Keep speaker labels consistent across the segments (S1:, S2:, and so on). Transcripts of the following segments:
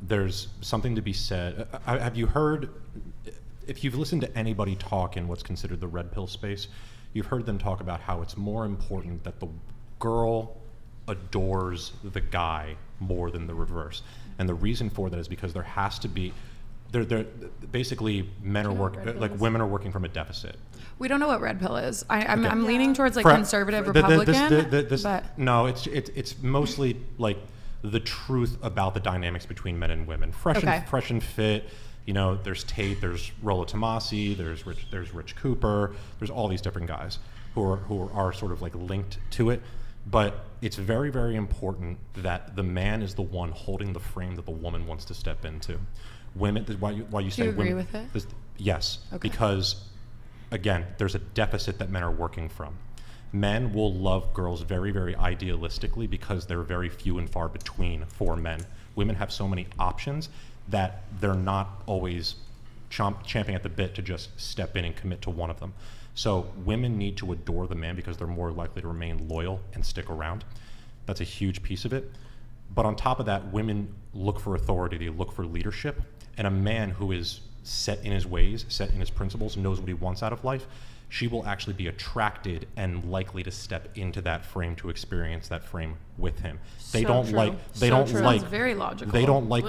S1: there's something to be said. Have you heard, if you've listened to anybody talk in what's considered the red pill space, you've heard them talk about how it's more important that the girl adores the guy more than the reverse. And the reason for that is because there has to be, they're basically men are working, like women are working from a deficit.
S2: We don't know what red pill is. I'm leaning towards like conservative Republican. But
S1: no, it's mostly like the truth about the dynamics between men and women. Fresh and fit. You know, there's Tate, there's Rollo Tomasi, there's Rich Cooper, there's all these different guys who are sort of like linked to it. But it's very, very important that the man is the one holding the frame that the woman wants to step into. Women, why you say
S2: do you agree
S1: women,
S2: with it?
S1: Yes,
S2: okay.
S1: Because again, there's a deficit that men are working from. Men will love girls very, very idealistically because they're very few and far between for men. Women have so many options that they're not always champing at the bit to just step in and commit to one of them. So women need to adore the man because they're more likely to remain loyal and stick around. That's a huge piece of it. But on top of that, women look for authority, they look for leadership, and a man who is set in his ways, set in his principles, knows what he wants out of life, she will actually be attracted and likely to step into that frame to experience that frame with him. They don't like
S2: very logical.
S1: They don't like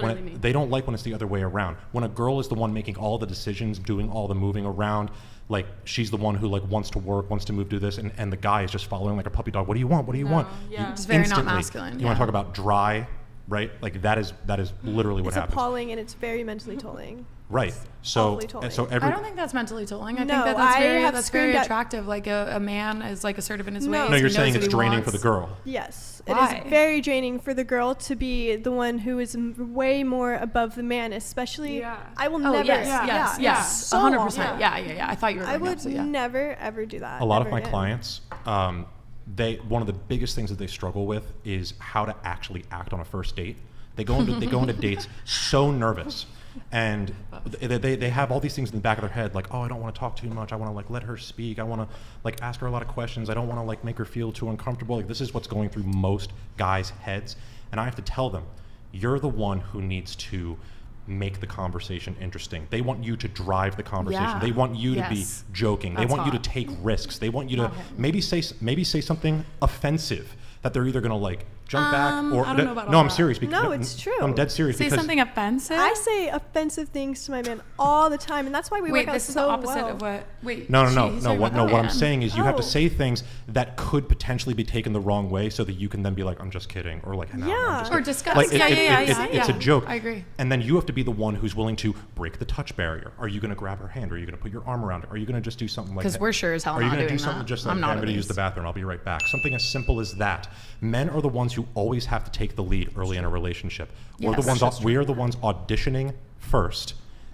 S1: when it's the other way around. When a girl is the one making all the decisions, doing all the moving around, like she's the one who like wants to work, wants to move, do this, and the guy is just following like a puppy dog. What do you want? What do you want?
S2: Yeah. It's very not masculine.
S1: You want to talk about dry, right? Like that is literally what happens.
S3: It's appalling and it's very mentally tolling.
S1: Right. So I
S2: don't think that's mentally tolling. I think that's very attractive. Like a man is like assertive in his ways.
S1: No, you're saying it's draining for the girl.
S3: Yes.
S2: Why?
S3: It is very draining for the girl to be the one who is way more above the man, especially. Yeah. I will never.
S2: Yes.
S3: So
S2: 100%. Yeah. I thought you were.
S3: I would never ever do that.
S1: A lot of my clients, one of the biggest things that they struggle with is how to actually act on a first date. They go into dates so nervous. And they have all these things in the back of their head, like, oh, I don't want to talk too much. I want to like let her speak. I want to like ask her a lot of questions. I don't want to like make her feel too uncomfortable. Like this is what's going through most guys' heads. And I have to tell them, you're the one who needs to make the conversation interesting. They want you to drive the conversation. Yeah. They want you to be joking. They want you to take risks. They want you to maybe say something offensive that they're either going to like jump back or
S2: I don't know about
S1: no, I'm serious. Because,
S3: no, it's true.
S1: I'm dead serious.
S2: Say something offensive?
S3: I say offensive things to my man all the time, and that's why we work out so well. Wait, this is the opposite of what?
S2: Wait.
S1: No. What I'm saying is you have to say things that could potentially be taken the wrong way, so that you can then be like, I'm just kidding, or like,
S2: or discuss.
S1: Like, it's a joke.
S2: I agree.
S1: And then you have to be the one who's willing to break the touch barrier. Are you going to grab her hand? Are you going to put your arm around her? Are you going to just do something like?
S2: Because we're sure as hell not doing that. Are you going to do something
S1: just like, I'm going to use the bathroom. I'll be right back. Something as simple as that. Men are the ones who always have to take the lead early in a relationship. We are the ones auditioning first,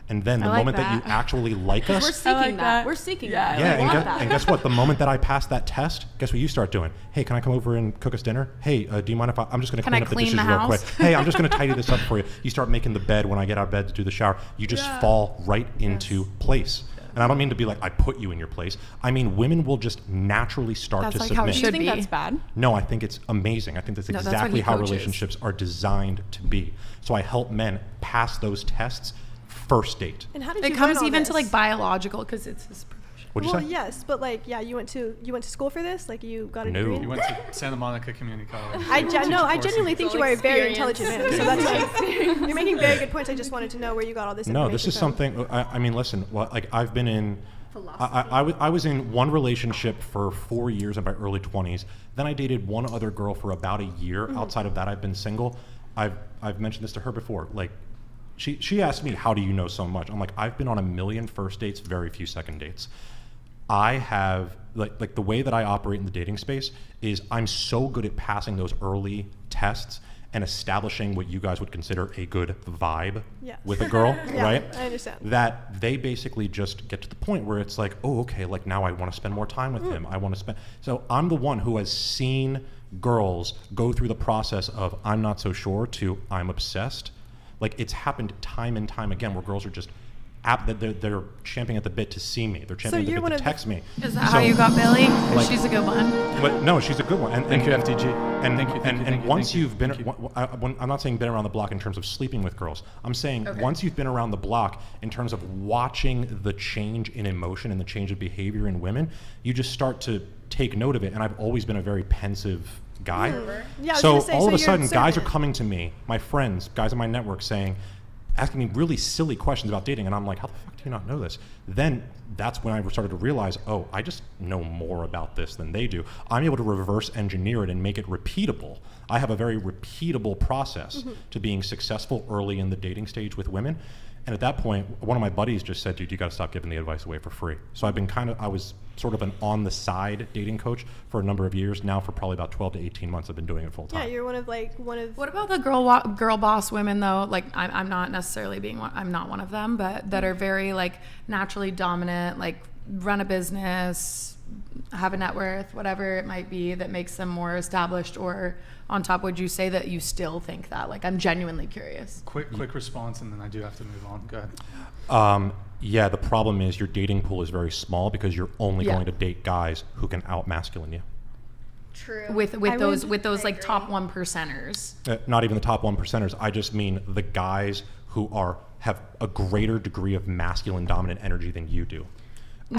S1: and then the moment that you actually like us,
S4: we're seeking that. We're seeking that.
S1: Yeah, and guess what? The moment that I pass that test, guess what you start doing? Hey, can I come over and cook us dinner? Hey, do you mind if I'm just going to clean up the dishes real quick? Hey, I'm just going to tidy this up for you. You start making the bed when I get out of bed to do the shower. You just fall right into place. And I don't mean to be like, I put you in your place. I mean, women will just naturally start to submit.
S2: How it should
S4: be. Do you think that's bad?
S1: No, I think it's amazing. I think that's exactly how relationships are designed to be. So I help men pass those tests first date.
S3: And how did you
S2: It comes even to like biological, because it's his profession.
S1: What'd you say?
S3: Yes, but like, you went to school for this? Like, you got a degree?
S5: You went to Santa Monica Community College.
S3: I genuinely think you are a very intelligent man. So that's like, you're making very good points. I just wanted to know where you got all this information.
S1: No, this is something. I mean, listen. Like I've been in. I was in one relationship for 4 years in my early 20s. Then I dated one other girl for about a year. Mm-hmm. Outside of that, I've been single. I've mentioned this to her before. Like, she asked me, how do you know so much? I'm like, I've been on 1 million first dates, very few second dates. I have like the way that I operate in the dating space is I'm so good at passing those early tests and establishing what you guys would consider a good vibe with a girl, right?
S3: I understand.
S1: That they basically just get to the point where it's like, oh, okay, like now I want to spend more time with him. I want to spend. So I'm the one who has seen girls go through the process of I'm not so sure to I'm obsessed. Like it's happened time and time again where girls are just that they're champing at the bit to see me. They're champing at the bit to text me.
S2: Is that how you got Billy?
S1: Like,
S2: she's a good one.
S1: But no, she's a good one. And
S5: thank you, FTG.
S1: And once you've been, I'm not saying been around the block in terms of sleeping with girls. I'm saying once you've been around the block in terms of watching the change in emotion and the change of behavior in women, you just start to take note of it. And I've always been a very pensive guy.
S3: Yeah,
S1: so all of a sudden, guys are coming to me, my friends, guys in my network, asking me really silly questions about dating, and I'm like, how the fuck do you not know this? Then that's when I started to realize, oh, I just know more about this than they do. I'm able to reverse engineer it and make it repeatable. I have a very repeatable process to being successful early in the dating stage with women. And at that point, one of my buddies just said, dude, you got to stop giving the advice away for free. So I was sort of an on-the-side dating coach for a number of years. Now for probably about 12 to 18 months, I've been doing it full time.
S3: Yeah, you're one of.
S2: What about the girl boss women, though? Like, I'm not necessarily I'm not one of them, but that are very, like, naturally dominant, like, run a business, have a net worth, whatever it might be that makes them more established or on top. Would you say that you still think that? Like, I'm genuinely curious.
S5: Quick response, and then I do have to move on. Go ahead.
S1: Yeah, the problem is your dating pool is very small because you're only going to date guys who can out-masculine you.
S4: True.
S2: With those like top 1%ers.
S1: Not even the top 1%ers. I just mean the guys who have a greater degree of masculine dominant energy than you do.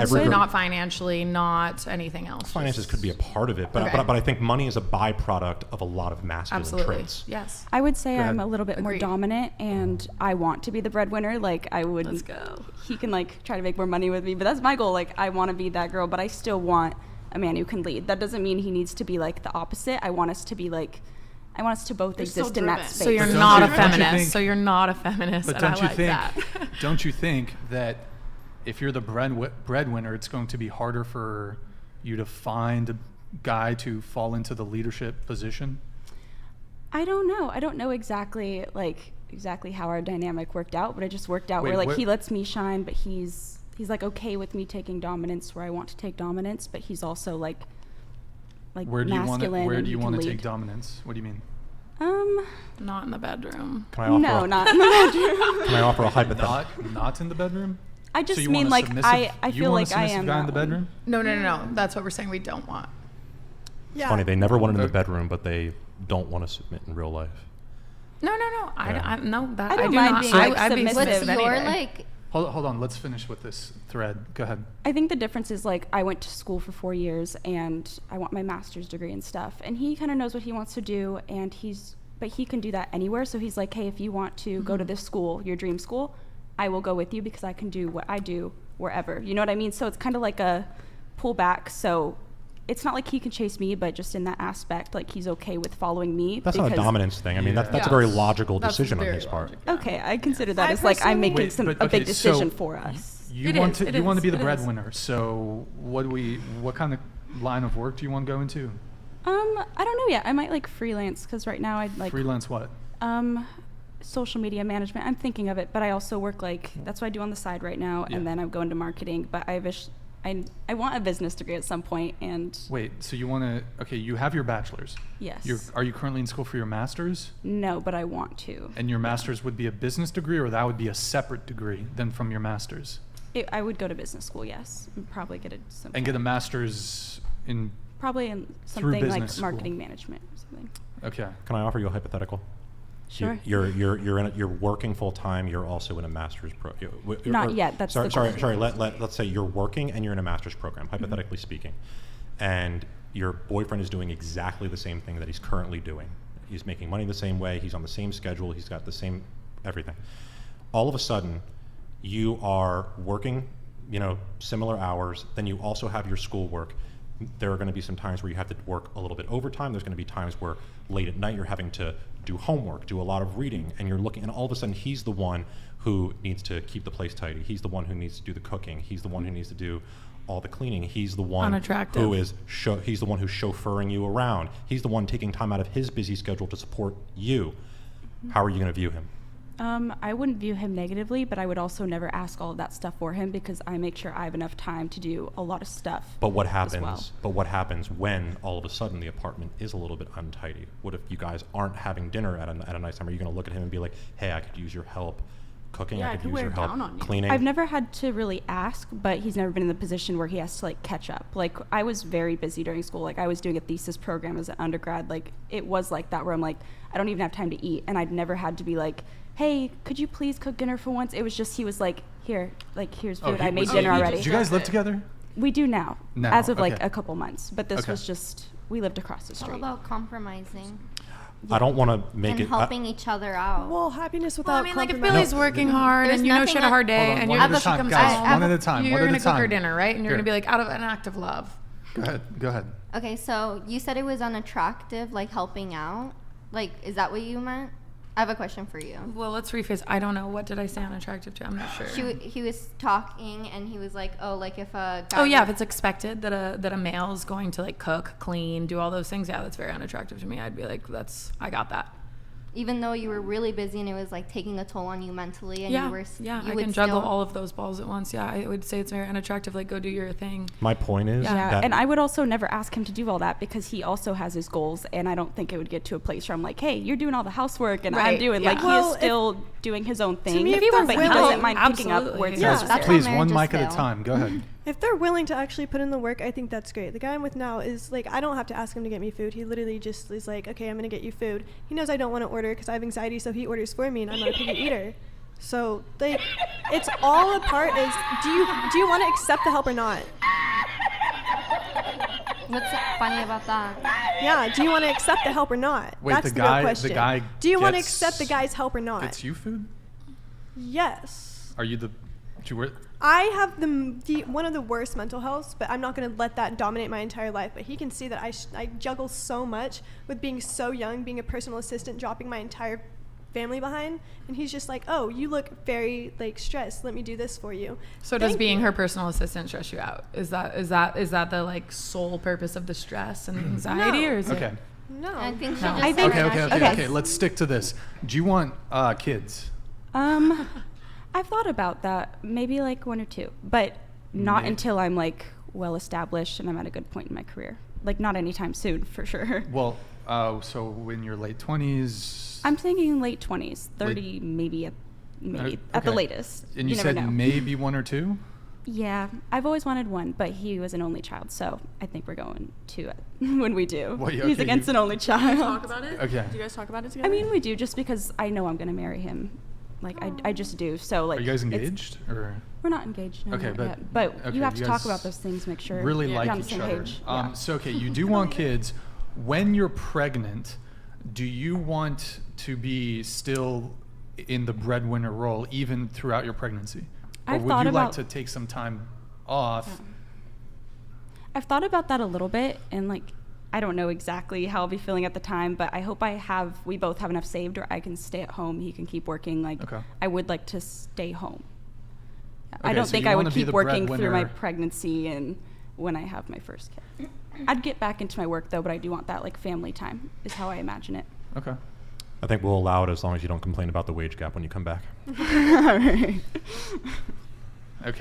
S2: So not financially, not anything else.
S1: Finances could be a part of it, but I think money is a byproduct of a lot of masculine traits.
S2: Yes.
S6: I would say I'm a little bit more dominant, and I want to be the breadwinner. Like, I would.
S2: Let's go.
S6: He can, like, try to make more money with me, but that's my goal. Like, I want to be that girl, but I still want a man who can lead. That doesn't mean he needs to be, like, the opposite. I want us to be, like, I want us to both exist in that space.
S2: So you're not a feminist. So you're not a feminist.
S5: But don't you think that if you're the breadwinner, it's going to be harder for you to find a guy to fall into the leadership position?
S6: I don't know. I don't know exactly how our dynamic worked out, but it just worked out where, like, he lets me shine, but he's like okay with me taking dominance where I want to take dominance, but he's also like masculine.
S5: Where do you want to take dominance? What do you mean?
S2: Not in the bedroom.
S6: Not in the bedroom.
S1: Can I offer a hypothetical?
S5: Not in the bedroom?
S6: I just mean, like, I feel like I am
S5: guy in the bedroom?
S2: No. That's what we're saying we don't want.
S1: It's funny, they never want it in the bedroom, but they don't want to submit in real life.
S2: No. I do
S6: mind
S2: not.
S6: being, like,
S2: I'd be
S6: submissive.
S4: What's your, like...
S5: Hold on, let's finish with this thread. Go ahead.
S6: I think the difference is, like, I went to school for 4 years, and I want my master's degree and stuff, and he kind of knows what he wants to do, and but he can do that anywhere, so he's like, hey, if you want to go to this school, your dream school, I will go with you because I can do what I do wherever. You know what I mean? So it's kind of like a pullback. So it's not like he can chase me, but just in that aspect, like, he's okay with following me.
S1: That's not a dominance thing. I mean, that's a very logical decision on his part.
S6: Yeah. Okay, I consider that as, like, I'm making a big decision for us.
S5: You want to be the breadwinner. So what kind of line of work do you want to go into?
S6: I don't know yet. I might, like, freelance, because right now I'd like
S5: freelance what?
S6: Social media management. I'm thinking of it, but I also work, like, that's what I do on the side right now, and then I'm going to marketing. But I want a business degree at some point. And
S5: wait, so you want to? Okay, you have your bachelor's.
S6: Yes.
S5: Are you currently in school for your master's?
S6: No, but I want to.
S5: And your master's would be a business degree, or that would be a separate degree than from your master's?
S6: I would go to business school, yes, and probably get
S5: a master's in.
S6: Probably in something like marketing management or something.
S5: Okay.
S1: Can I offer you a hypothetical?
S6: Sure.
S1: You're working full time. You're also in a master's program.
S6: Not yet. That's
S1: sorry. Let's say you're working and you're in a master's program, hypothetically speaking, and your boyfriend is doing exactly the same thing that he's currently doing. He's making money the same way. He's on the same schedule. He's got the same everything. All of a sudden, you are working, similar hours. Then you also have your schoolwork. There are going to be some times where you have to work a little bit overtime. There's going to be times where late at night you're having to do homework, do a lot of reading, and you're looking, and all of a sudden he's the one who needs to keep the place tidy. He's the one who needs to do the cooking. He's the one who needs to do all the cleaning. He's the one who is he's the one who's chauffeuring you around. He's the one taking time out of his busy schedule to support you. How are you going to view him?
S6: I wouldn't view him negatively, but I would also never ask all of that stuff for him because I make sure I have enough time to do a lot of stuff.
S1: But what happens? But what happens when all of a sudden the apartment is a little bit untidy? What if you guys aren't having dinner at a nice time? Are you going to look at him and be like, "Hey, I could use your help cooking.
S7: Yeah,
S1: I
S7: I
S1: could
S7: could
S1: use
S7: wear
S1: your help
S7: down on you.
S1: cleaning.
S6: I've never had to really ask, but he's never been in the position where he has to like catch up. Like I was very busy during school. Like I was doing a thesis program as an undergrad. Like it was like that where I'm like, I don't even have time to eat. And I'd never had to be like, hey, could you please cook dinner for once? It was just, he was like, here, like here's food. I made dinner already.
S5: Did you guys live together?
S6: We do now,
S5: Now,
S6: as of like
S5: okay.
S6: a couple months. But this
S5: Okay.
S6: was just, we lived across the
S4: It's all
S6: street.
S4: about compromising
S1: I don't want to make
S4: and
S1: it.
S4: helping each other out.
S3: Well, happiness
S2: Well, I
S3: without
S2: mean, like if
S3: compromise.
S2: Billy's working hard
S4: There's
S2: and you know
S4: nothing
S2: she had a hard day
S5: Hold on,
S2: and
S5: one
S2: you're
S5: at a
S2: she
S5: time,
S2: comes
S5: guys.
S2: home,
S5: One at a time.
S2: you're
S5: One at
S2: gonna
S5: a
S2: cook her
S5: time.
S2: dinner, right? And you're
S5: Here.
S2: gonna be like out of an act of love.
S5: Go ahead. Go ahead.
S4: Okay, so you said it was unattractive, like helping out. Like, is that what you meant? I have a question for you.
S2: Well, let's rephrase. I don't know. What did I say unattractive to? I'm not sure.
S4: He was talking and he was like, oh, like if a guy.
S2: Oh yeah, if it's expected that a male is going to like cook, clean, do all those things, yeah, that's very unattractive to me. I'd be like, I got that.
S4: Even though you were really busy and it was like taking a toll on you mentally, and
S2: Yeah,
S4: you were.
S2: yeah,
S4: you
S2: I
S4: would
S2: can juggle
S4: still-
S2: all of those balls at once. Yeah, I would say it's very unattractive. Like, go do your thing.
S1: My point is
S6: Yeah,
S1: that
S6: and I would also never ask him to do all that because he also has his goals, and I don't think it would get to a place where I'm like, hey, you're doing all the housework and I'm
S2: Right,
S6: doing
S2: yeah.
S6: like
S3: Well,
S6: he is still doing his own thing.
S3: me, if he were
S6: but he
S3: willing-
S6: doesn't mind picking up where it's
S2: Absolutely.
S3: Yeah.
S6: necessary.
S4: That's
S5: Please,
S4: how
S5: one
S4: marriages
S5: mic at a
S4: fail.
S5: time. Go ahead.
S3: If they're willing to actually put in the work, I think that's great. The guy I'm with now is like, I don't have to ask him to get me food. He literally just is like, okay, I'm going to get you food. He knows I don't want to order because I have anxiety, so he orders for me, and I'm not a picky eater. So like, it's all a part is, do you want to accept the help or not?
S4: What's funny about that?
S3: Yeah, do you want to accept the help or not?
S5: Wait,
S3: That's
S5: the
S3: real
S5: guy- the
S3: question.
S5: guy
S3: do you want to
S5: gets-
S3: accept the guy's help or not?
S5: It's you food?
S3: Yes.
S5: Are you the... Do you work?
S3: I have the one of the worst mental healths, but I'm not going to let that dominate my entire life. But he can see that I juggle so much with being so young, being a personal assistant, dropping my entire family behind, and he's just like, oh, you look very like stressed, let me do this for you.
S2: So does
S3: Thank
S2: being
S3: you.
S2: her personal assistant stress you out? Is that the like sole purpose of the stress and the anxiety,
S3: No.
S2: or is
S5: Okay.
S2: it?
S3: No.
S4: I think she
S2: No.
S4: just.
S6: I think-
S4: said
S5: Okay. Let's stick to this. Do you want kids?
S6: I've thought about that, maybe like one or two, but not
S5: Maybe.
S6: until I'm like well established and I'm at a good point in my career. Like not anytime soon, for sure.
S5: Well, so in your late 20s...
S6: I'm thinking late 20s, 30 maybe at the
S5: okay.
S6: latest.
S5: And you
S6: never
S5: said
S6: know.
S5: maybe one or two?
S6: Yeah, I've always wanted one, but he was an only child, so I think we're going to it when we do.
S5: Well, yeah,
S6: He's
S5: okay,
S6: against
S5: you-
S6: an only child.
S7: Talk about it?
S5: Okay.
S7: Do you guys talk about it together?
S6: I mean, we do just because I know I'm going to marry him. Like, I just do. So, like,
S5: Are you guys
S6: it's-
S5: engaged? Or
S6: We're not engaged. No,
S5: Okay,
S6: not
S5: but-
S6: yet. But
S5: okay,
S6: you have to
S5: you
S6: talk
S5: guys
S6: about those things, make sure
S5: really
S6: you're
S5: like
S6: on the
S5: each
S6: same
S5: other.
S6: page. Yeah.
S5: So, okay, you do want kids. When you're pregnant, do you want to be still in the breadwinner role even throughout your pregnancy? Or
S6: I've
S5: would
S6: thought
S5: you like
S6: about-
S5: to take some time off?
S6: I've thought about that a little bit, and like, I don't know exactly how I'll be feeling at the time, but I hope we both have enough saved where I can stay at home. He can keep working. Like,
S5: Okay.
S6: I would like to stay home. I
S5: Okay,
S6: don't
S5: so
S6: think
S5: you
S6: I
S5: wanna
S6: would
S5: be
S6: keep
S5: the
S6: working through my
S5: breadwinner.
S6: pregnancy and when I have my first kid. I'd get back into my work though, but I do want that like family time is how I imagine it.
S5: Okay.
S1: I think we'll allow it as long as you don't complain about the wage gap when you come back.
S6: All right.